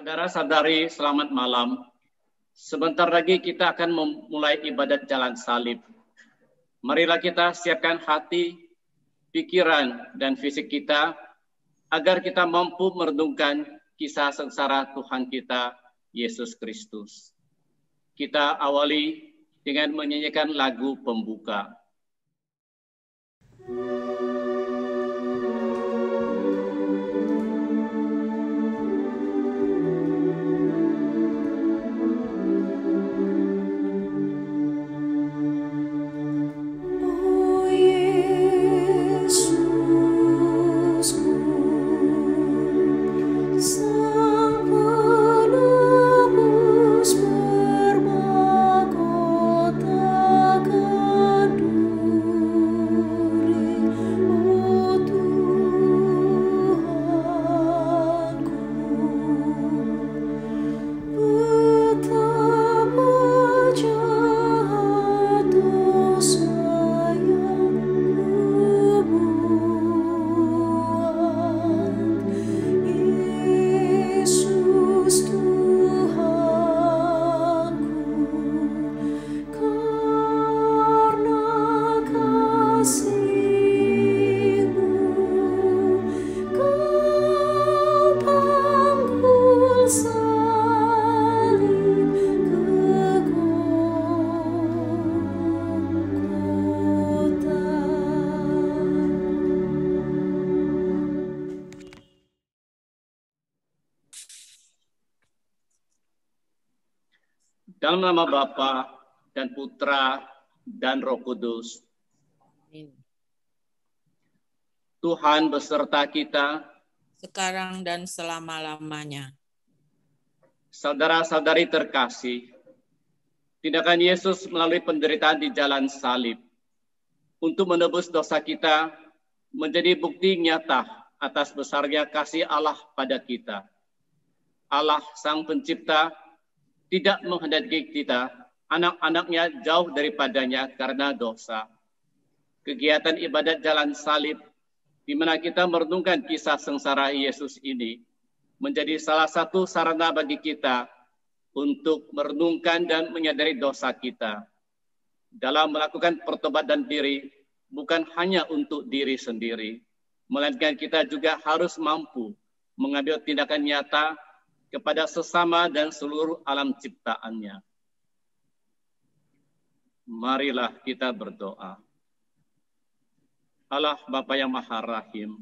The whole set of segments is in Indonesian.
Saudara-saudari, selamat malam. Sebentar lagi kita akan memulai ibadat jalan salib. Marilah kita siapkan hati, pikiran, dan fisik kita agar kita mampu merenungkan kisah sengsara Tuhan kita, Yesus Kristus. Kita awali dengan menyanyikan lagu pembuka. Dalam nama Bapa dan Putra dan Roh Kudus. Tuhan beserta kita sekarang dan selama-lamanya. Saudara-saudari terkasih, tindakan Yesus melalui penderitaan di jalan salib untuk menebus dosa kita menjadi bukti nyata atas besarnya kasih Allah pada kita. Allah Sang Pencipta tidak menghendaki kita, anak-anaknya jauh daripadanya karena dosa. Kegiatan ibadat jalan salib, di mana kita merenungkan kisah sengsara Yesus ini, menjadi salah satu sarana bagi kita untuk merenungkan dan menyadari dosa kita. Dalam melakukan pertobatan diri, bukan hanya untuk diri sendiri, melainkan kita juga harus mampu mengambil tindakan nyata kepada sesama dan seluruh alam ciptaannya. Marilah kita berdoa. Allah Bapa yang Maha Rahim,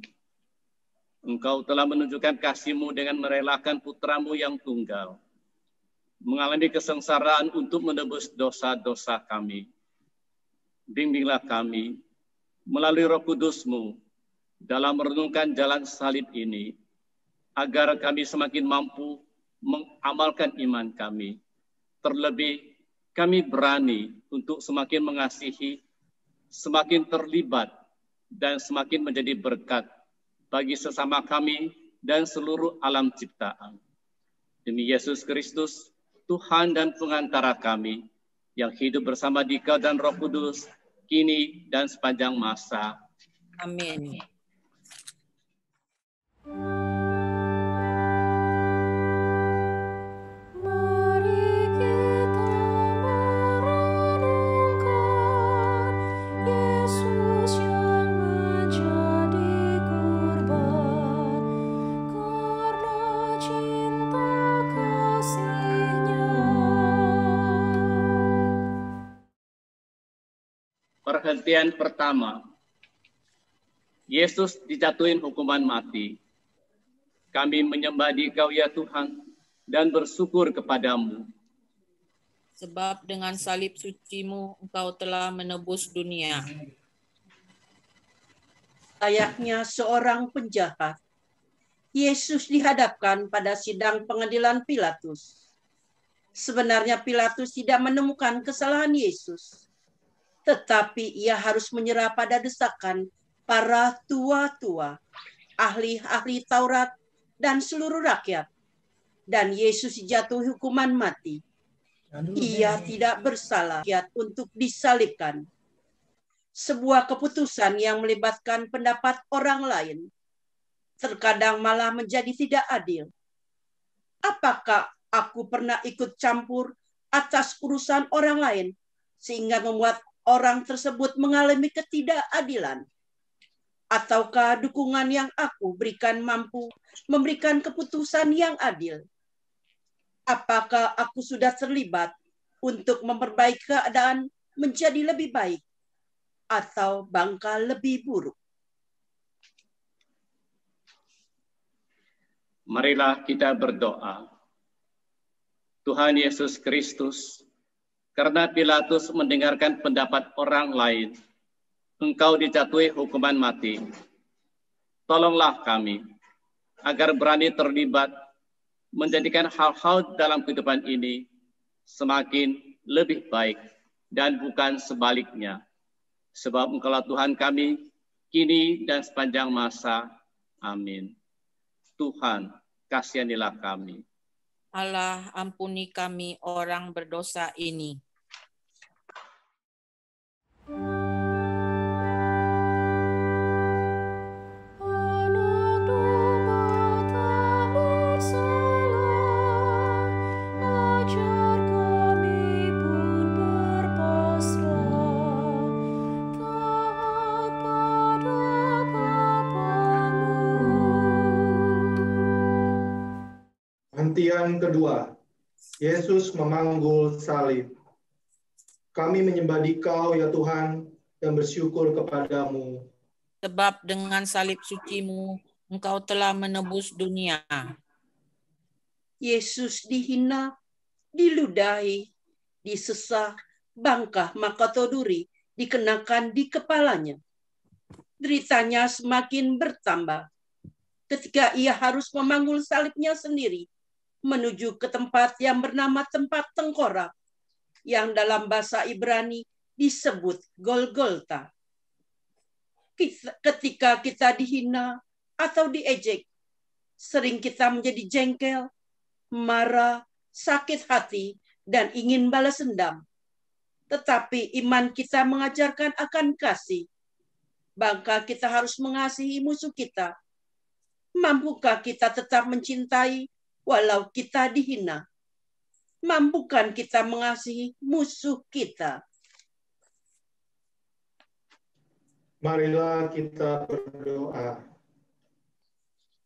Engkau telah menunjukkan kasih-Mu dengan merelakan putra-Mu yang tunggal, mengalami kesengsaraan untuk menebus dosa-dosa kami. Bimbinglah kami melalui Roh Kudus-Mu dalam merenungkan jalan salib ini, agar kami semakin mampu mengamalkan iman kami. Terlebih, kami berani untuk semakin mengasihi, semakin terlibat, dan semakin menjadi berkat bagi sesama kami dan seluruh alam ciptaan. Demi Yesus Kristus, Tuhan dan pengantara kami, yang hidup bersama Dikau dan Roh Kudus, kini dan sepanjang masa. Amin. Perhentian pertama, Yesus dijatuhin hukuman mati. Kami menyembah Dikau ya Tuhan dan bersyukur kepadamu. Sebab dengan salib suci-Mu Engkau telah menebus dunia. Layaknya seorang penjahat, Yesus dihadapkan pada sidang pengadilan Pilatus. Sebenarnya Pilatus tidak menemukan kesalahan Yesus, tetapi ia harus menyerah pada desakan para tua-tua, ahli-ahli Taurat, dan seluruh rakyat. Dan Yesus dijatuhi hukuman mati. Ia tidak bersalah untuk disalibkan. Sebuah keputusan yang melibatkan pendapat orang lain terkadang malah menjadi tidak adil. Apakah aku pernah ikut campur atas urusan orang lain sehingga membuat orang tersebut mengalami ketidakadilan? Ataukah dukungan yang aku berikan mampu memberikan keputusan yang adil? Apakah aku sudah terlibat untuk memperbaiki keadaan menjadi lebih baik atau bangka lebih buruk? Marilah kita berdoa. Tuhan Yesus Kristus, karena Pilatus mendengarkan pendapat orang lain, Engkau dijatuhi hukuman mati. Tolonglah kami, agar berani terlibat, menjadikan hal-hal dalam kehidupan ini semakin lebih baik, dan bukan sebaliknya. Sebab Engkaulah Tuhan kami, kini dan sepanjang masa. Amin. Tuhan, kasihanilah kami. Allah, ampuni kami orang berdosa ini. Hentian kedua, Yesus memanggul salib. Kami menyembah Dikau ya Tuhan dan bersyukur kepadamu. Sebab dengan salib suci-Mu, Engkau telah menebus dunia. Yesus dihina, diludahi, disesah, bangkah mahkota duri dikenakan di kepalanya. Deritanya semakin bertambah ketika ia harus memanggul salibnya sendiri menuju ke tempat yang bernama tempat tengkorak, yang dalam bahasa Ibrani disebut Golgota. Ketika kita dihina atau diejek, sering kita menjadi jengkel, marah, sakit hati, dan ingin balas dendam. Tetapi iman kita mengajarkan akan kasih. Maka kita harus mengasihi musuh kita. Mampukah kita tetap mencintai walau kita dihina? Mampukan kita mengasihi musuh kita? Marilah kita berdoa.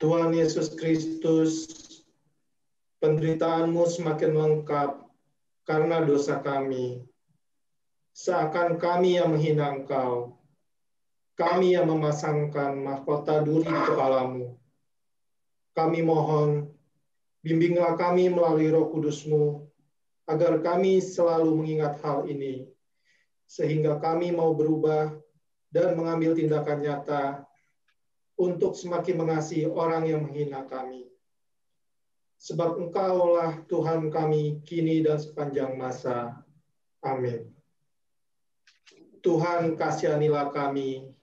Tuhan Yesus Kristus, penderitaanmu semakin lengkap karena dosa kami. Seakan kami yang menghina Engkau, kami yang memasangkan mahkota duri di kepalamu. Kami mohon, bimbinglah kami melalui Roh Kudus-Mu, agar kami selalu mengingat hal ini, sehingga kami mau berubah dan mengambil tindakan nyata untuk semakin mengasihi orang yang menghina kami. Sebab Engkaulah Tuhan kami kini dan sepanjang masa. Amin. Tuhan, kasihanilah kami.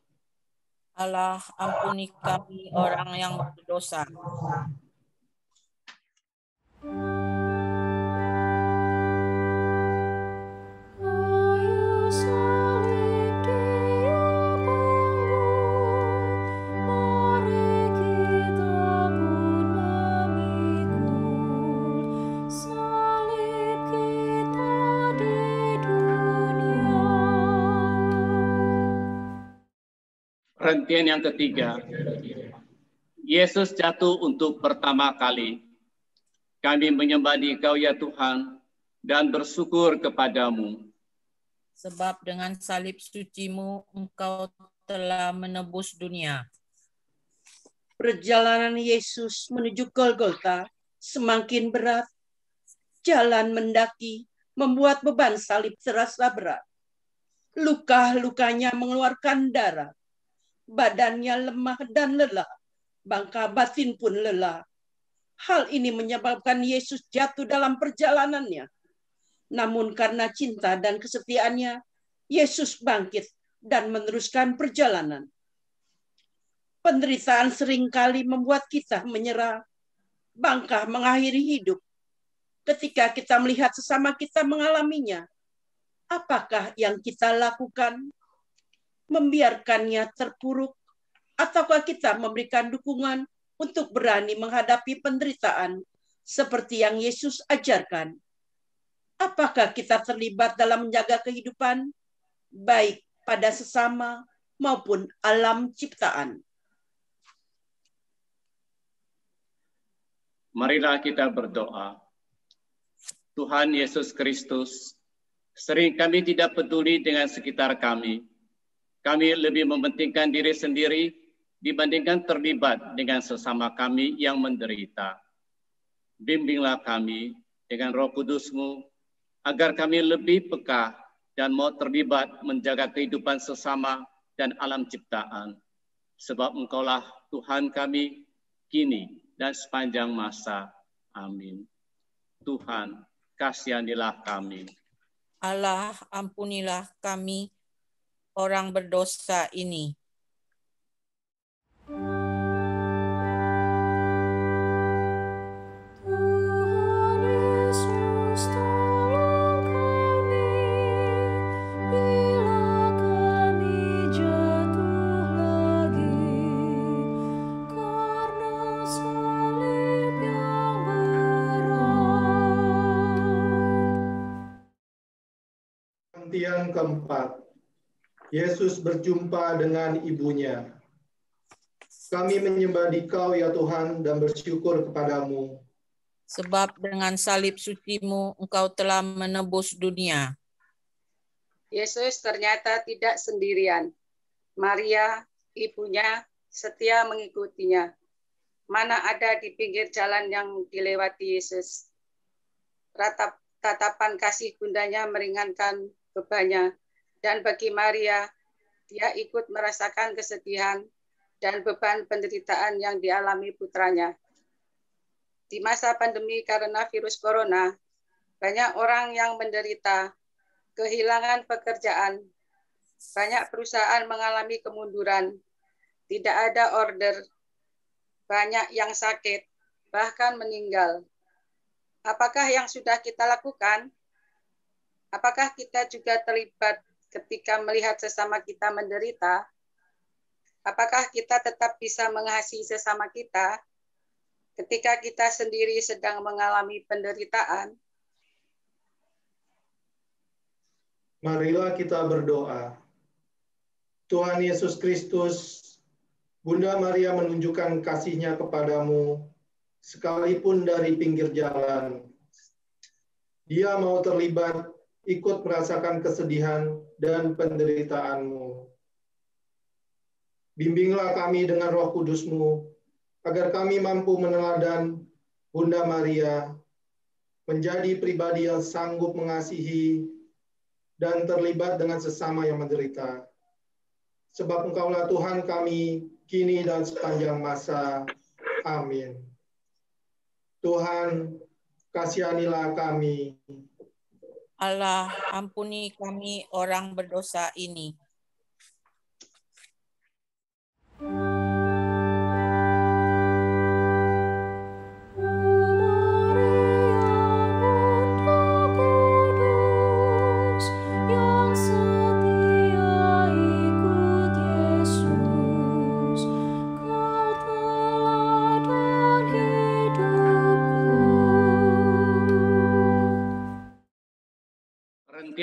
Allah, ampuni kami orang yang berdosa. Perhentian yang ketiga, Yesus jatuh untuk pertama kali. Kami menyembah Dikau ya Tuhan dan bersyukur kepadamu. Sebab dengan salib suci-Mu, Engkau telah menebus dunia. Perjalanan Yesus menuju Golgota semakin berat. Jalan mendaki membuat beban salib terasa berat. Luka-lukanya mengeluarkan darah. Badannya lemah dan lelah. Bangka batin pun lelah. Hal ini menyebabkan Yesus jatuh dalam perjalanannya. Namun karena cinta dan kesetiaannya, Yesus bangkit dan meneruskan perjalanan. Penderitaan seringkali membuat kita menyerah, bangka mengakhiri hidup. Ketika kita melihat sesama kita mengalaminya, apakah yang kita lakukan? Membiarkannya terpuruk, ataukah kita memberikan dukungan untuk berani menghadapi penderitaan seperti yang Yesus ajarkan. Apakah kita terlibat dalam menjaga kehidupan, baik pada sesama maupun alam ciptaan? Marilah kita berdoa. Tuhan Yesus Kristus, sering kami tidak peduli dengan sekitar kami. Kami lebih mementingkan diri sendiri dibandingkan terlibat dengan sesama kami yang menderita. Bimbinglah kami dengan Roh Kudus-Mu, agar kami lebih peka dan mau terlibat menjaga kehidupan sesama dan alam ciptaan. Sebab Engkaulah Tuhan kami, kini dan sepanjang masa. Amin. Tuhan, kasihanilah kami. Allah, ampunilah kami, orang berdosa ini. Yang keempat, Yesus berjumpa dengan ibunya. Kami menyembah Dikau ya Tuhan dan bersyukur kepadamu. Sebab dengan salib suci-Mu Engkau telah menebus dunia. Yesus ternyata tidak sendirian. Maria, ibunya, setia mengikutinya. Mana ada di pinggir jalan yang dilewati Yesus. Tatapan kasih bundanya meringankan bebannya, dan bagi Maria, dia ikut merasakan kesedihan dan beban penderitaan yang dialami putranya. Di masa pandemi karena virus corona, banyak orang yang menderita, kehilangan pekerjaan, banyak perusahaan mengalami kemunduran, tidak ada order, banyak yang sakit, bahkan meninggal. Apakah yang sudah kita lakukan? Apakah kita juga terlibat ketika melihat sesama kita menderita? Apakah kita tetap bisa mengasihi sesama kita ketika kita sendiri sedang mengalami penderitaan? Marilah kita berdoa. Tuhan Yesus Kristus, Bunda Maria menunjukkan kasih-Nya kepadamu, sekalipun dari pinggir jalan. Dia mau terlibat, ikut merasakan kesedihan dan penderitaanmu. Bimbinglah kami dengan Roh Kudus-Mu, agar kami mampu meneladan Bunda Maria, menjadi pribadi yang sanggup mengasihi dan terlibat dengan sesama yang menderita. Sebab Engkaulah Tuhan kami, kini dan sepanjang masa. Amin. Tuhan, kasihanilah kami. Allah, ampuni kami orang berdosa ini.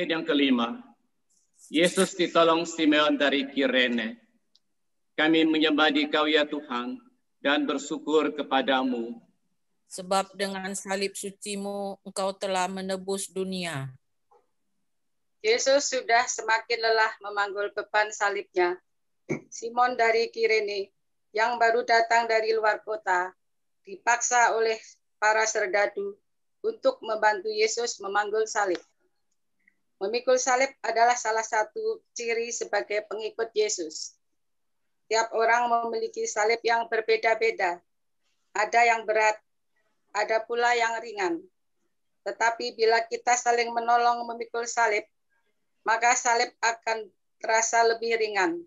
Yang kelima, Yesus ditolong Simeon dari Kirene. Kami menyembah Dikau ya Tuhan dan bersyukur kepadamu. Sebab dengan salib suci-Mu Engkau telah menebus dunia. Yesus sudah semakin lelah memanggul beban salibnya. Simon dari Kirene yang baru datang dari luar kota dipaksa oleh para serdadu untuk membantu Yesus memanggul salib. Memikul salib adalah salah satu ciri sebagai pengikut Yesus. Tiap orang memiliki salib yang berbeda-beda. Ada yang berat, ada pula yang ringan. Tetapi bila kita saling menolong memikul salib, maka salib akan terasa lebih ringan.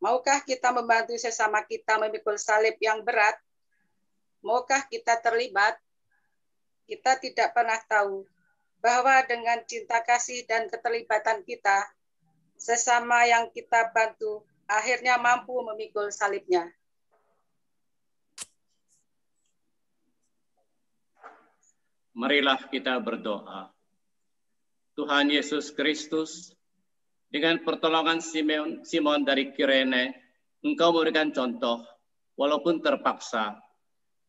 Maukah kita membantu sesama kita memikul salib yang berat? Maukah kita terlibat? Kita tidak pernah tahu bahwa dengan cinta kasih dan keterlibatan kita, sesama yang kita bantu akhirnya mampu memikul salibnya. Marilah kita berdoa. Tuhan Yesus Kristus, dengan pertolongan Simon dari Kirene, Engkau memberikan contoh, walaupun terpaksa.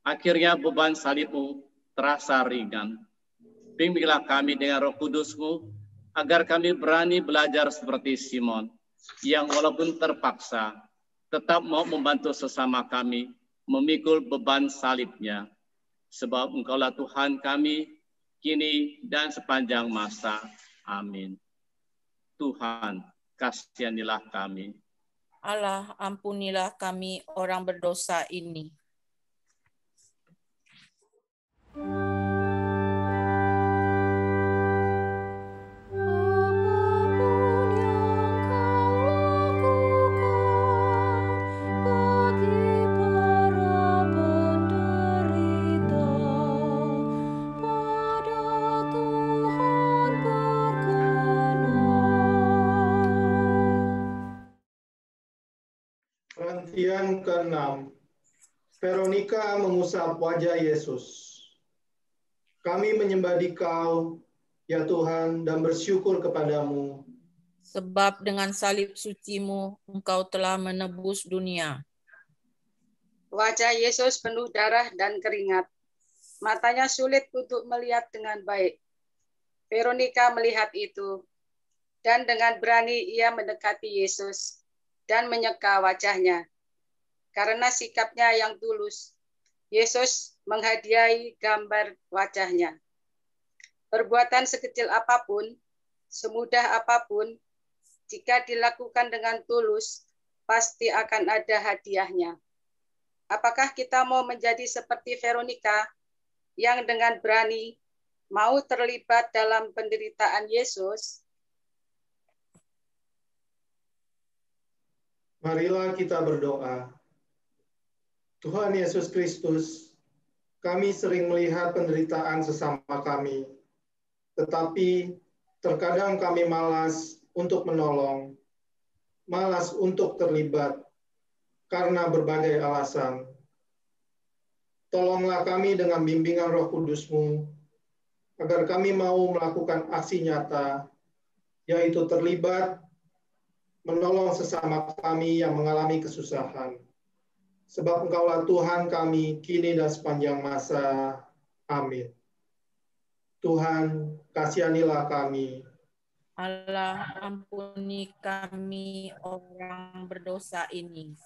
Akhirnya beban salib-Mu terasa ringan. Bimbinglah kami dengan Roh Kudus-Mu, agar kami berani belajar seperti Simon, yang walaupun terpaksa, tetap mau membantu sesama kami, memikul beban salibnya. Sebab Engkaulah Tuhan kami, kini dan sepanjang masa. Amin. Tuhan, kasihanilah kami. Allah, ampunilah kami orang berdosa ini. Perhentian ke-6. Veronika mengusap wajah Yesus. Kami menyembah Dikau, ya Tuhan, dan bersyukur kepadamu. Sebab dengan salib suci-Mu, Engkau telah menebus dunia. Wajah Yesus penuh darah dan keringat. Matanya sulit untuk melihat dengan baik. Veronika melihat itu, dan dengan berani ia mendekati Yesus dan menyeka wajahnya. Karena sikapnya yang tulus, Yesus menghadiahi gambar wajahnya. Perbuatan sekecil apapun, semudah apapun, jika dilakukan dengan tulus, pasti akan ada hadiahnya. Apakah kita mau menjadi seperti Veronika yang dengan berani mau terlibat dalam penderitaan Yesus? Marilah kita berdoa. Tuhan Yesus Kristus, kami sering melihat penderitaan sesama kami, tetapi terkadang kami malas untuk menolong, malas untuk terlibat, karena berbagai alasan. Tolonglah kami dengan bimbingan Roh Kudus-Mu, agar kami mau melakukan aksi nyata, yaitu terlibat, menolong sesama kami yang mengalami kesusahan. Sebab Engkaulah Tuhan kami, kini dan sepanjang masa. Amin. Tuhan, kasihanilah kami. Allah, ampuni kami orang berdosa ini.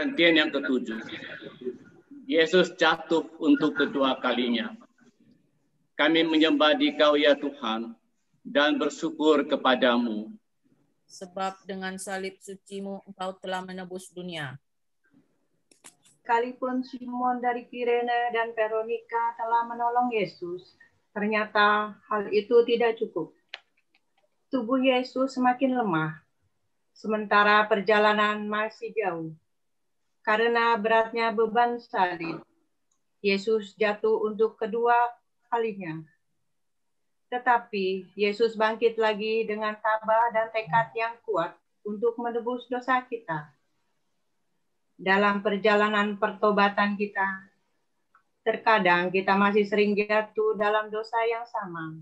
Perhentian yang ke-7. Yesus jatuh untuk kedua kalinya. Kami menyembah Dikau, ya Tuhan, dan bersyukur kepadamu. Sebab dengan salib suci-Mu, Engkau telah menebus dunia. Sekalipun Simon dari Kirene dan Veronika telah menolong Yesus, ternyata hal itu tidak cukup. Tubuh Yesus semakin lemah, sementara perjalanan masih jauh. Karena beratnya beban salib, Yesus jatuh untuk kedua kalinya. Tetapi Yesus bangkit lagi dengan tabah dan tekad yang kuat untuk menebus dosa kita. Dalam perjalanan pertobatan kita, terkadang kita masih sering jatuh dalam dosa yang sama.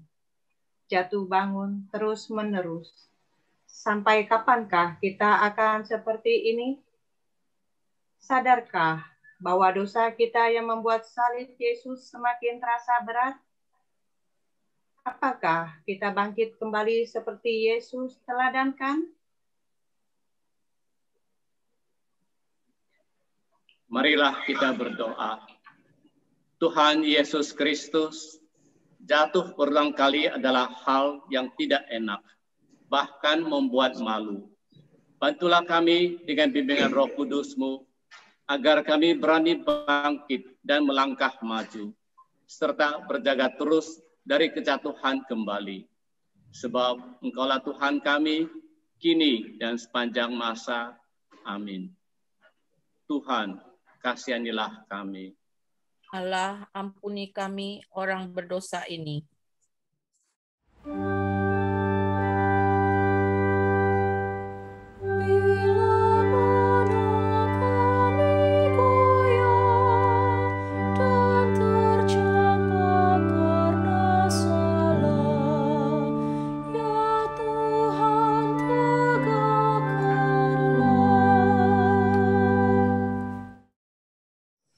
Jatuh bangun terus-menerus. Sampai kapankah kita akan seperti ini? Sadarkah bahwa dosa kita yang membuat salib Yesus semakin terasa berat? Apakah kita bangkit kembali seperti Yesus teladankan? Marilah kita berdoa. Tuhan Yesus Kristus, jatuh berulang kali adalah hal yang tidak enak, bahkan membuat malu. Bantulah kami dengan bimbingan Roh Kudus-Mu, agar kami berani bangkit dan melangkah maju, serta berjaga terus dari kejatuhan kembali. Sebab Engkaulah Tuhan kami, kini dan sepanjang masa. Amin. Tuhan, kasihanilah kami. Allah, ampuni kami orang berdosa ini.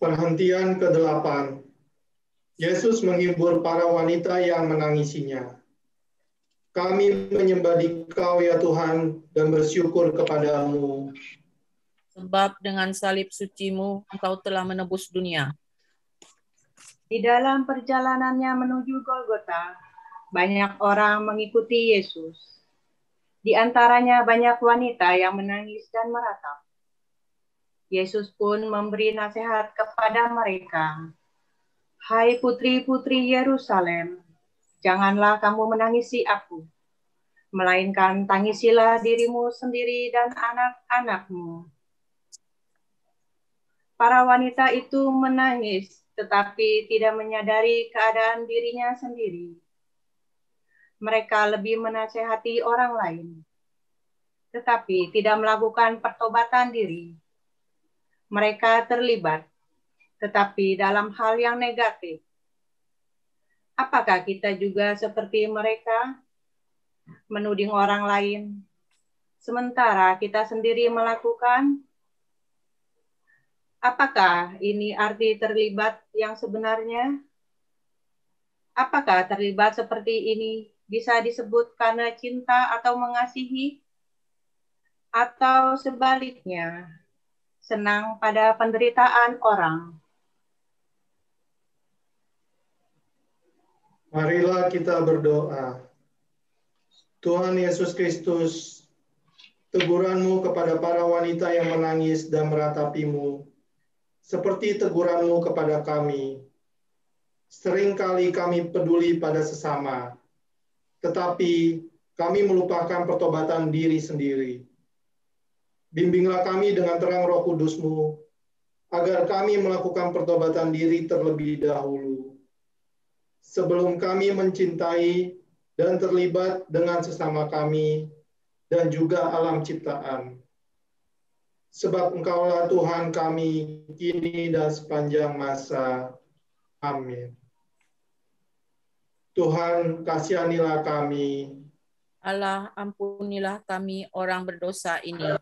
Perhentian ke-8. Yesus menghibur para wanita yang menangisinya. Kami menyembah Dikau ya Tuhan dan bersyukur kepadamu. Sebab dengan salib suci-Mu, Engkau telah menebus dunia. Di dalam perjalanannya menuju Golgota, banyak orang mengikuti Yesus. Di antaranya banyak wanita yang menangis dan meratap. Yesus pun memberi nasihat kepada mereka. Hai putri-putri Yerusalem, janganlah kamu menangisi aku, melainkan tangisilah dirimu sendiri dan anak-anakmu. Para wanita itu menangis, tetapi tidak menyadari keadaan dirinya sendiri. Mereka lebih menasehati orang lain, tetapi tidak melakukan pertobatan diri. Mereka terlibat, tetapi dalam hal yang negatif. Apakah kita juga seperti mereka, menuding orang lain, sementara kita sendiri melakukan? Apakah ini arti terlibat yang sebenarnya? Apakah terlibat seperti ini bisa disebut karena cinta atau mengasihi? Atau sebaliknya, senang pada penderitaan orang? Marilah kita berdoa. Tuhan Yesus Kristus, teguran-Mu kepada para wanita yang menangis dan meratapi-Mu, seperti teguran-Mu kepada kami. Seringkali kami peduli pada sesama, tetapi kami melupakan pertobatan diri sendiri. Bimbinglah kami dengan terang Roh Kudus-Mu, agar kami melakukan pertobatan diri terlebih dahulu, sebelum kami mencintai dan terlibat dengan sesama kami dan juga alam ciptaan. Sebab Engkaulah Tuhan kami, kini dan sepanjang masa. Amin. Tuhan, kasihanilah kami. Allah, ampunilah kami orang berdosa ini.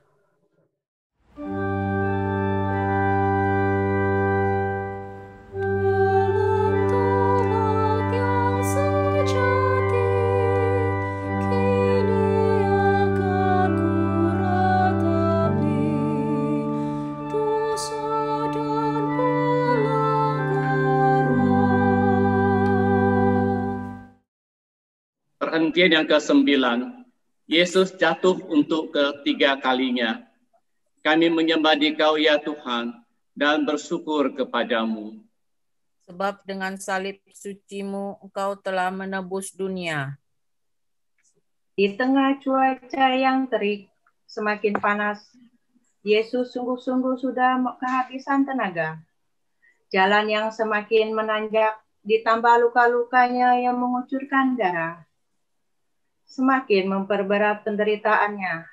Perhentian yang ke-9, Yesus jatuh untuk ketiga kalinya. Kami menyembah Dikau ya Tuhan dan bersyukur kepadamu. Sebab dengan salib suci-Mu, Engkau telah menebus dunia. Di tengah cuaca yang terik, semakin panas, Yesus sungguh-sungguh sudah kehabisan tenaga. Jalan yang semakin menanjak, ditambah luka-lukanya yang mengucurkan darah, semakin memperberat penderitaannya.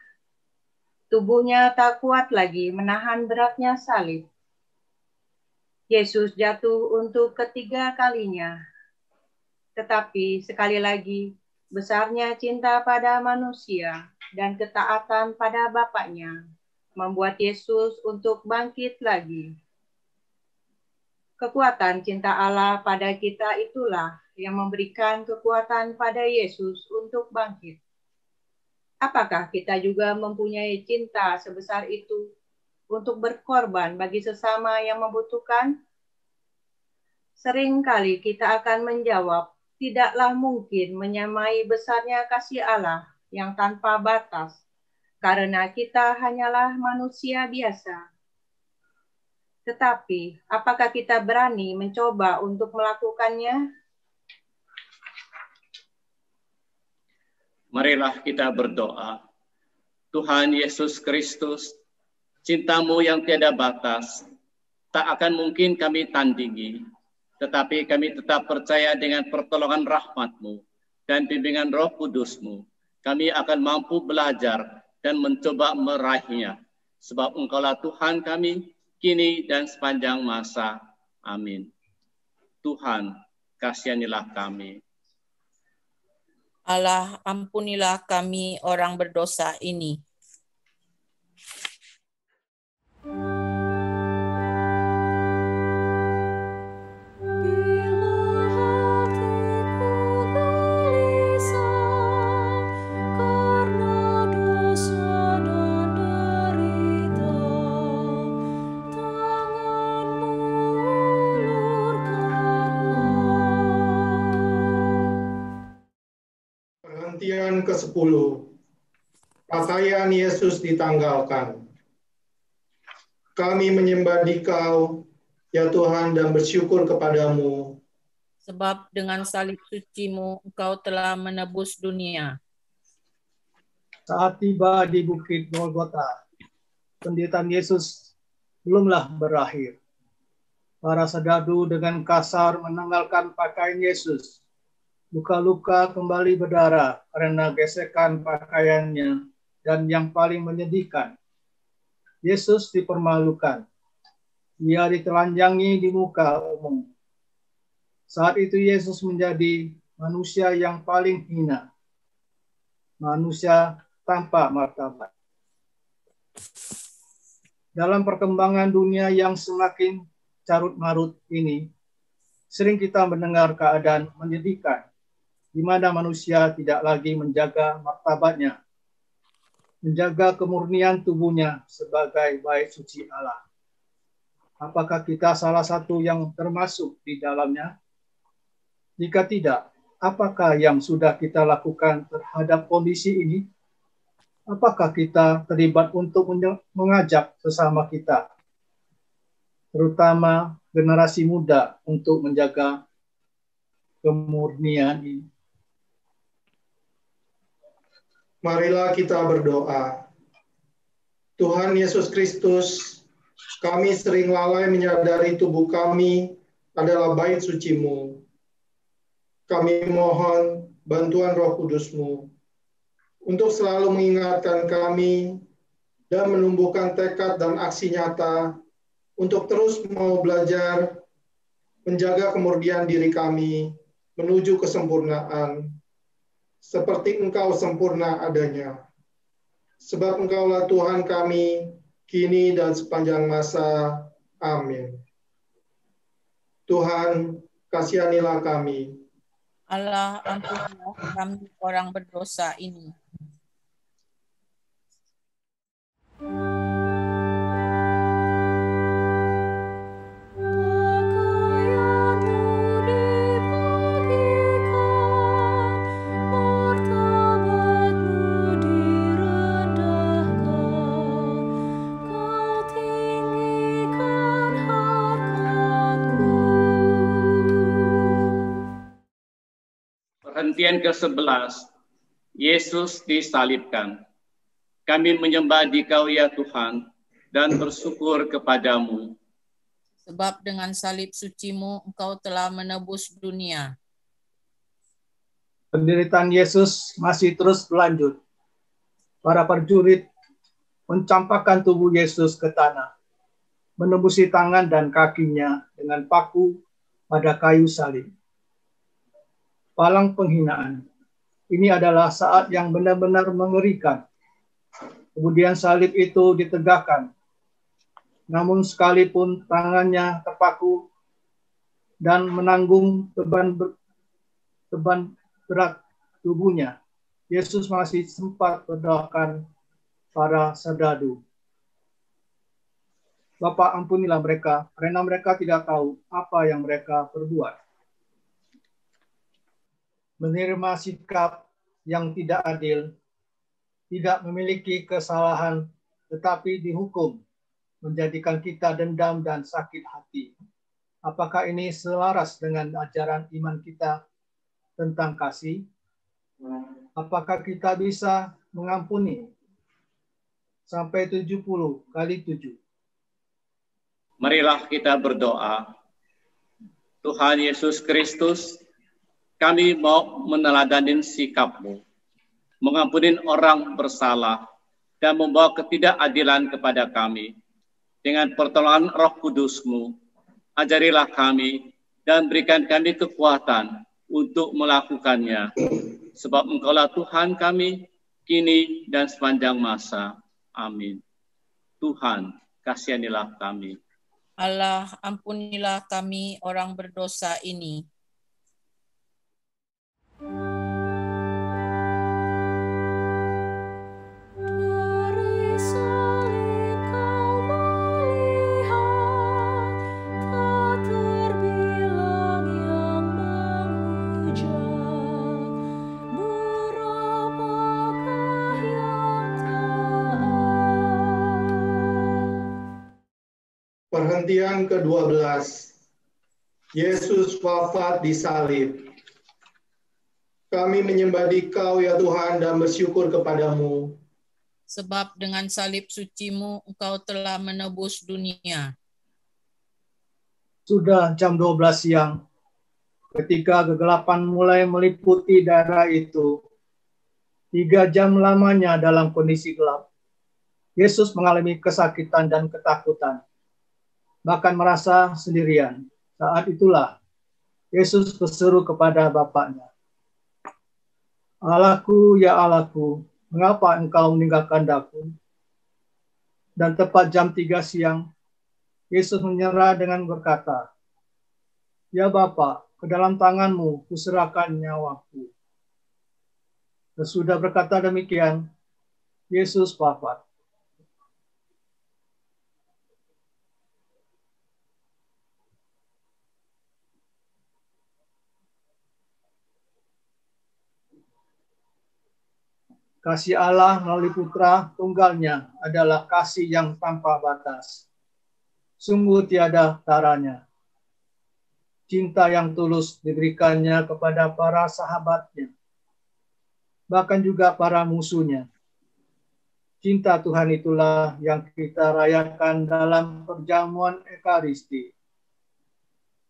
Tubuhnya tak kuat lagi menahan beratnya salib. Yesus jatuh untuk ketiga kalinya. Tetapi sekali lagi, besarnya cinta pada manusia dan ketaatan pada Bapaknya membuat Yesus untuk bangkit lagi. Kekuatan cinta Allah pada kita itulah yang memberikan kekuatan pada Yesus untuk bangkit. Apakah kita juga mempunyai cinta sebesar itu untuk berkorban bagi sesama yang membutuhkan? Seringkali kita akan menjawab, tidaklah mungkin menyamai besarnya kasih Allah yang tanpa batas, karena kita hanyalah manusia biasa. Tetapi, apakah kita berani mencoba untuk melakukannya? Marilah kita berdoa. Tuhan Yesus Kristus, cinta-Mu yang tiada batas, tak akan mungkin kami tandingi, tetapi kami tetap percaya dengan pertolongan rahmat-Mu dan bimbingan Roh Kudus-Mu, kami akan mampu belajar dan mencoba meraihnya, sebab Engkaulah Tuhan kami, kini dan sepanjang masa. Amin. Tuhan, kasihanilah kami. Allah, ampunilah kami orang berdosa ini. Perhentian ke-10. Pakaian Yesus ditanggalkan. Kami menyembah Dikau, ya Tuhan, dan bersyukur kepadamu. Sebab dengan salib suci-Mu, Engkau telah menebus dunia. Saat tiba di Bukit Golgota, penderitaan Yesus belumlah berakhir. Para serdadu dengan kasar menanggalkan pakaian Yesus. Luka-luka kembali berdarah karena gesekan pakaiannya, dan yang paling menyedihkan, Yesus dipermalukan. Ia ditelanjangi di muka umum. Saat itu Yesus menjadi manusia yang paling hina, manusia tanpa martabat. Dalam perkembangan dunia yang semakin carut-marut ini, sering kita mendengar keadaan menyedihkan, di mana manusia tidak lagi menjaga martabatnya, menjaga kemurnian tubuhnya sebagai bait suci Allah. Apakah kita salah satu yang termasuk di dalamnya? Jika tidak, apakah yang sudah kita lakukan terhadap kondisi ini? Apakah kita terlibat untuk mengajak sesama kita, terutama generasi muda, untuk menjaga kemurnian ini? Marilah kita berdoa. Tuhan Yesus Kristus, kami sering lalai menyadari tubuh kami adalah bait suci-Mu. Kami mohon bantuan Roh Kudus-Mu untuk selalu mengingatkan kami dan menumbuhkan tekad dan aksi nyata untuk terus mau belajar, menjaga kemurnian diri kami menuju kesempurnaan, seperti Engkau sempurna adanya. Sebab Engkaulah Tuhan kami, kini dan sepanjang masa. Amin. Tuhan, kasihanilah kami. Allah, ampunilah kami orang berdosa ini. Perhentian ke-11, Yesus disalibkan. Kami menyembah Dikau ya Tuhan, dan bersyukur kepadamu. Sebab dengan salib suci-Mu, Engkau telah menebus dunia. Penderitaan Yesus masih terus berlanjut. Para prajurit mencampakkan tubuh Yesus ke tanah, menembusi tangan dan kakinya dengan paku pada kayu salib. Palang penghinaan. Ini adalah saat yang benar-benar mengerikan. Kemudian salib itu ditegakkan. Namun sekalipun tangannya terpaku dan menanggung beban berat tubuhnya, Yesus masih sempat mendoakan para serdadu. Bapa, ampunilah mereka, karena mereka tidak tahu apa yang mereka perbuat. Menerima sikap yang tidak adil, tidak memiliki kesalahan, tetapi dihukum, menjadikan kita dendam dan sakit hati. Apakah ini selaras dengan ajaran iman kita tentang kasih? Apakah kita bisa mengampuni sampai 70 kali 7. Marilah kita berdoa. Tuhan Yesus Kristus, kami mau meneladani sikap-Mu, mengampuni orang bersalah, dan membawa ketidakadilan kepada kami. Dengan pertolongan Roh Kudus-Mu, ajarilah kami dan berikan kami kekuatan untuk melakukannya. Sebab Engkaulah Tuhan kami, kini dan sepanjang masa. Amin. Tuhan, kasihanilah kami. Allah, ampunilah kami orang berdosa ini. Perhentian ke-12. Yesus wafat di salib. Kami menyembah Dikau ya Tuhan dan bersyukur kepadamu. Sebab dengan salib suci-Mu Engkau telah menebus dunia. Sudah jam 12 siang, ketika kegelapan mulai meliputi daerah itu, 3 jam lamanya dalam kondisi gelap, Yesus mengalami kesakitan dan ketakutan, bahkan merasa sendirian. Saat itulah Yesus berseru kepada Bapaknya, "Allahku, ya Allahku, mengapa Engkau meninggalkan Aku?" Dan tepat jam 3 siang, Yesus menyerah dengan berkata, "Ya Bapa, ke dalam tangan-Mu kuserahkan nyawaku." Sesudah berkata demikian, Yesus wafat. Kasih Allah melalui Putra Tunggalnya adalah kasih yang tanpa batas. Sungguh tiada taranya. Cinta yang tulus diberikannya kepada para sahabatnya, bahkan juga para musuhnya. Cinta Tuhan itulah yang kita rayakan dalam perjamuan Ekaristi.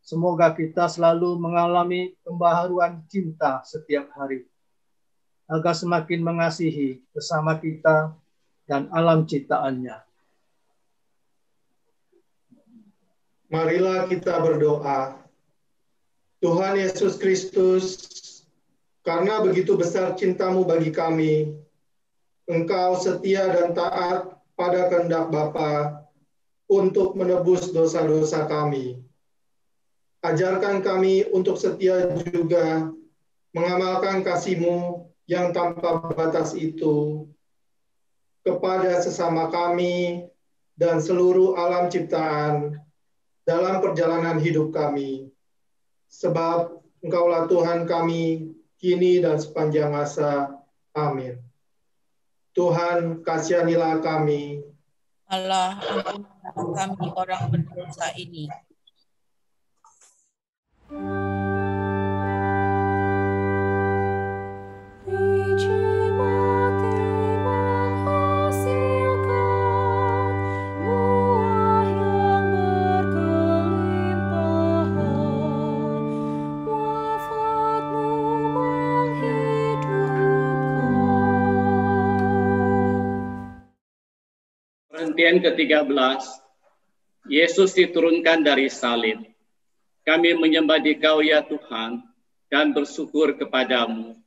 Semoga kita selalu mengalami pembaharuan cinta setiap hari, agar semakin mengasihi bersama kita dan alam ciptaannya. Marilah kita berdoa. Tuhan Yesus Kristus, karena begitu besar cinta-Mu bagi kami, Engkau setia dan taat pada kehendak Bapa untuk menebus dosa-dosa kami. Ajarkan kami untuk setia juga mengamalkan kasih-Mu yang tanpa batas itu kepada sesama kami dan seluruh alam ciptaan dalam perjalanan hidup kami. Sebab Engkaulah Tuhan kami, kini dan sepanjang masa. Amin. Tuhan, kasihanilah kami. Allah, ampunilah kami orang berdosa ini. Perhentian ke-13, Yesus diturunkan dari salib. Kami menyembah Dikau ya Tuhan dan bersyukur kepadamu.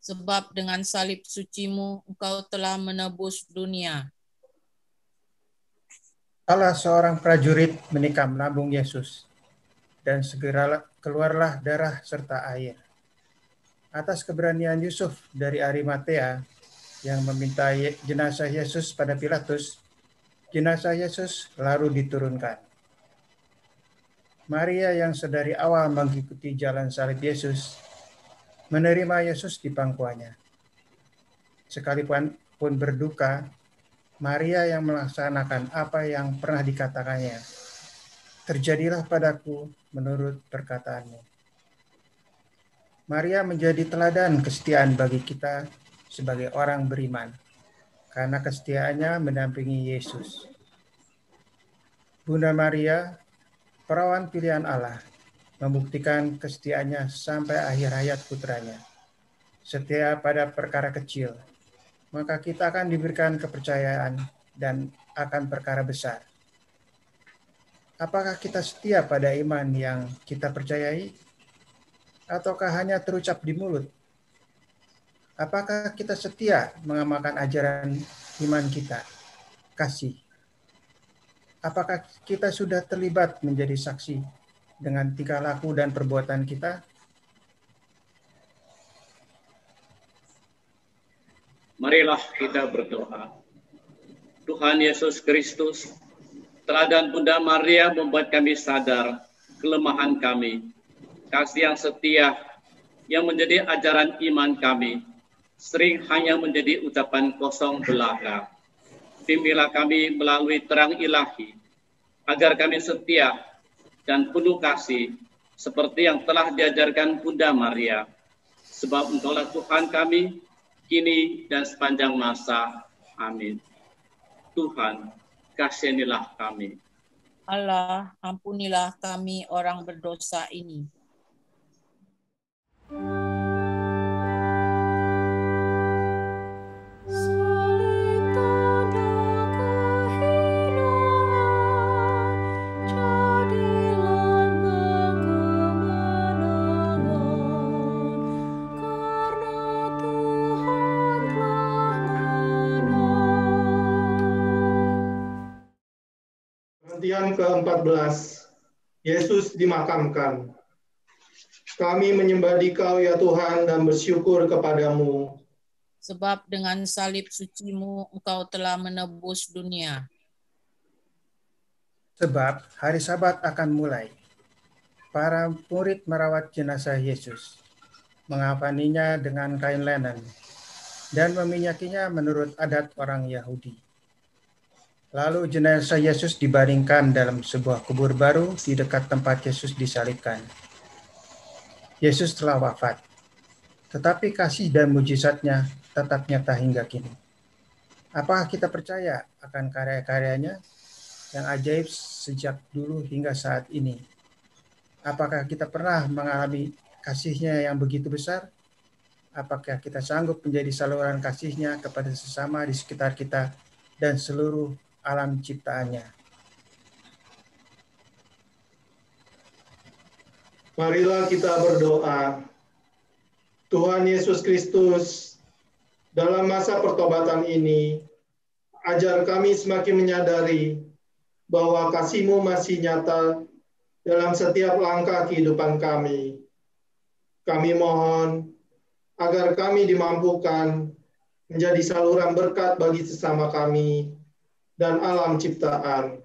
Sebab dengan salib suci-Mu Engkau telah menebus dunia. Salah seorang prajurit menikam lambung Yesus, dan segera keluarlah darah serta air. Atas keberanian Yusuf dari Arimatea yang meminta jenazah Yesus pada Pilatus, jenazah Yesus lalu diturunkan. Maria yang sedari awal mengikuti jalan salib Yesus, menerima Yesus di pangkuannya. Sekalipun berduka, Maria yang melaksanakan apa yang pernah dikatakannya, "Terjadilah padaku menurut perkataanmu." Maria menjadi teladan kesetiaan bagi kita sebagai orang beriman, karena kesetiaannya mendampingi Yesus. Bunda Maria, perawan pilihan Allah, membuktikan kesetiaannya sampai akhir hayat putranya. Setia pada perkara kecil, maka kita akan diberikan kepercayaan dan akan perkara besar. Apakah kita setia pada iman yang kita percayai? Ataukah hanya terucap di mulut? Apakah kita setia mengamalkan ajaran iman kita, kasih? Apakah kita sudah terlibat menjadi saksi dengan tingkah laku dan perbuatan kita? Marilah kita berdoa. Tuhan Yesus Kristus, teladan Bunda Maria membuat kami sadar kelemahan kami. Kasih yang setia yang menjadi ajaran iman kami sering hanya menjadi ucapan kosong belaka. Bimbinglah kami melalui terang ilahi, agar kami setia dan penuh kasih seperti yang telah diajarkan Bunda Maria. Sebab Engkaulah Tuhan kami, kini dan sepanjang masa. Amin. Tuhan, kasihanilah kami. Allah, ampunilah kami orang berdosa ini. Penantian ke-14, Yesus dimakamkan. Kami menyembah Dikau ya Tuhan dan bersyukur kepadamu. Sebab dengan salib suci-Mu Engkau telah menebus dunia. Sebab hari Sabat akan mulai. Para murid merawat jenazah Yesus, mengafaninya dengan kain linen, dan meminyakinya menurut adat orang Yahudi. Lalu jenazah Yesus dibaringkan dalam sebuah kubur baru di dekat tempat Yesus disalibkan. Yesus telah wafat, tetapi kasih dan mujizatnya tetap nyata hingga kini. Apakah kita percaya akan karya-karyanya yang ajaib sejak dulu hingga saat ini? Apakah kita pernah mengalami kasihnya yang begitu besar? Apakah kita sanggup menjadi saluran kasihnya kepada sesama di sekitar kita dan seluruh alam ciptaannya? Marilah kita berdoa. Tuhan Yesus Kristus, dalam masa pertobatan ini, ajar kami semakin menyadari bahwa kasih-Mu masih nyata dalam setiap langkah kehidupan kami. Kami mohon agar kami dimampukan menjadi saluran berkat bagi sesama kami dan alam ciptaan.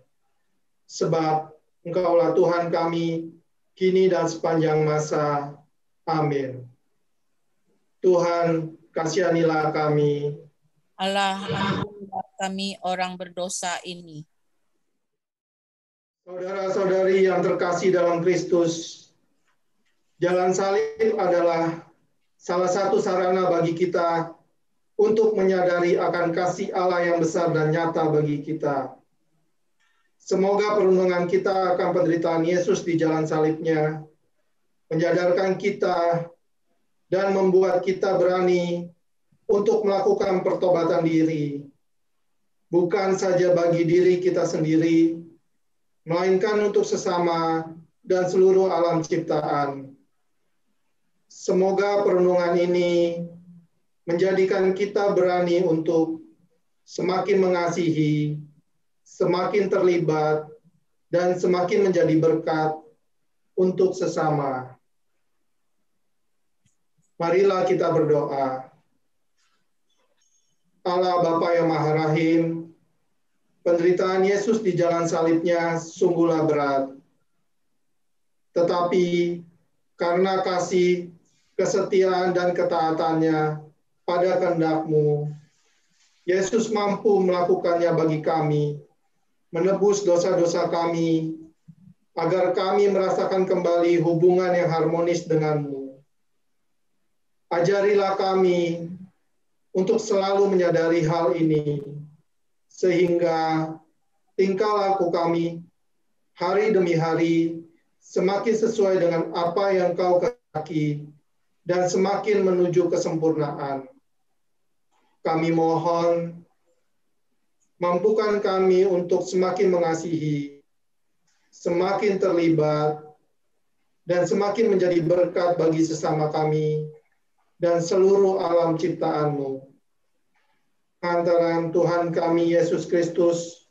Sebab Engkaulah Tuhan kami, kini dan sepanjang masa. Amin. Tuhan, kasihanilah kami. Allah, ampunilah kami orang berdosa ini. Saudara-saudari yang terkasih dalam Kristus, jalan salib adalah salah satu sarana bagi kita untuk menyadari akan kasih Allah yang besar dan nyata bagi kita. Semoga perundungan kita akan penderitaan Yesus di jalan salibnya menyadarkan kita dan membuat kita berani untuk melakukan pertobatan diri, bukan saja bagi diri kita sendiri, melainkan untuk sesama dan seluruh alam ciptaan. Semoga perundungan ini menjadikan kita berani untuk semakin mengasihi, semakin terlibat, dan semakin menjadi berkat untuk sesama. Marilah kita berdoa. Allah Bapa yang Maha Rahim, penderitaan Yesus di jalan salibnya sungguhlah berat. Tetapi karena kasih, kesetiaan, dan ketaatannya pada kehendak-Mu, Yesus mampu melakukannya bagi kami, menebus dosa-dosa kami, agar kami merasakan kembali hubungan yang harmonis dengan-Mu. Ajarilah kami untuk selalu menyadari hal ini, sehingga tingkah laku kami hari demi hari semakin sesuai dengan apa yang Kau kehendaki dan semakin menuju kesempurnaan. Kami mohon, mampukan kami untuk semakin mengasihi, semakin terlibat, dan semakin menjadi berkat bagi sesama kami dan seluruh alam ciptaan-Mu. Antara Tuhan kami Yesus Kristus,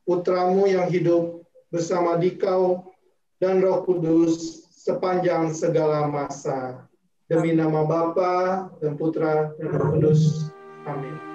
Putra-Mu yang hidup bersama Dikau dan Roh Kudus sepanjang segala masa. Demi nama Bapa dan Putra dan Roh Kudus. Amin.